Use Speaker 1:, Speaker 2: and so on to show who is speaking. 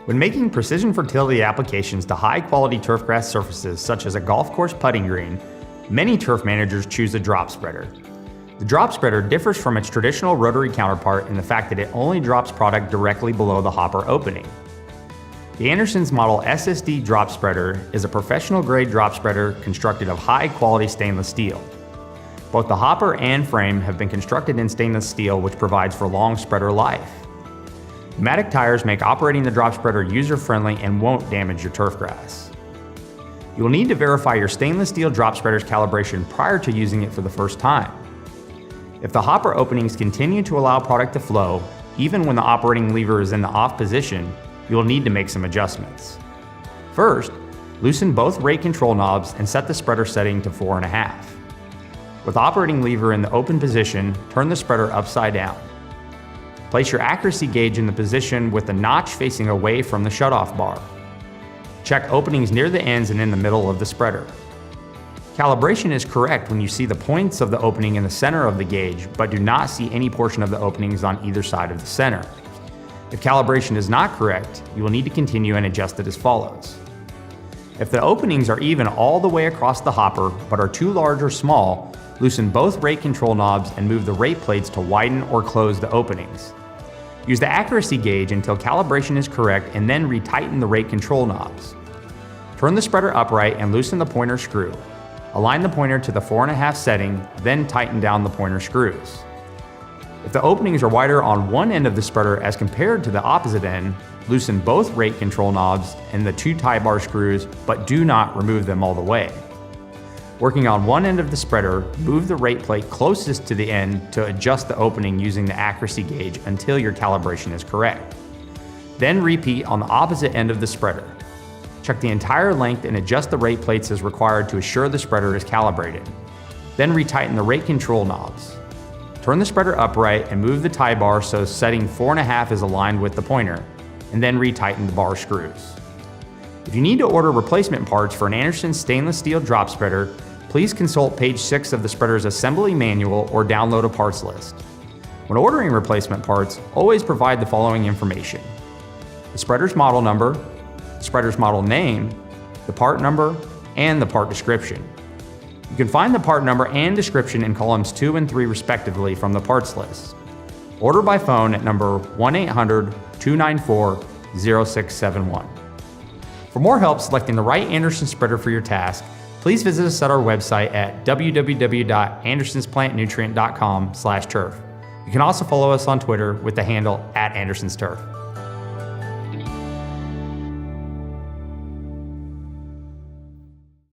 Speaker 1: When making precision fertility applications to high-quality turfgrass surfaces such as a golf course putting green, many turf managers choose a drop spreader. The drop spreader differs from its traditional rotary counterpart in the fact that it only drops product directly below the hopper opening. The Anderson's Model SSD Drop Spreader is a professional-grade drop spreader constructed of high-quality stainless steel. Both the hopper and frame have been constructed in stainless steel, which provides for long spreader life. Pneumatic tires make operating the drop spreader user-friendly and won't damage your turf grass. You will need to verify your stainless steel drop spreader's calibration prior to using it for the first time. If the hopper openings continue to allow product to flow, even when the operating lever is in the off position, you will need to make some adjustments. First, loosen both rate control knobs and set the spreader setting to 4.5. With the operating lever in the open position, turn the spreader upside down. Place your accuracy gauge in the position with the notch facing away from the shutoff bar. Check openings near the ends and in the middle of the spreader. Calibration is correct when you see the points of the opening in the center of the gauge, but do not see any portion of the openings on either side of the center. If calibration is not correct, you will need to continue and adjust it as follows. If the openings are even all the way across the hopper, but are too large or small, loosen both rate control knobs and move the rate plates to widen or close the openings. Use the accuracy gauge until calibration is correct and then retighten the rate control knobs. Turn the spreader upright and loosen the pointer screw. Align the pointer to the 4.5 setting, then tighten down the pointer screws. If the openings are wider on one end of the spreader as compared to the opposite end, loosen both rate control knobs and the 2 tie bar screws, but do not remove them all the way. Working on one end of the spreader, move the rate plate closest to the end to adjust the opening using the accuracy gauge until your calibration is correct. Then repeat on the opposite end of the spreader. Check the entire length and adjust the rate plates as required to assure the spreader is calibrated. Then retighten the rate control knobs. Turn the spreader upright and move the tie bar so setting 4.5 is aligned with the pointer, and then retighten the bar screws. If you need to order replacement parts for an Anderson stainless steel drop spreader, please consult page 6 of the spreader's assembly manual or download a parts list. When ordering replacement parts, always provide the following information: the spreader's model number, the spreader's model name, the part number, and the part description. You can find the part number and description in columns 2 and 3 respectively from the parts list. Order by phone at number 1-800-294-0671. For more help selecting the right Anderson spreader for your task, please visit us at our website at www.andersonsplantnutrient.com/turf. You can also follow us on Twitter with the handle @AndersonsTurf.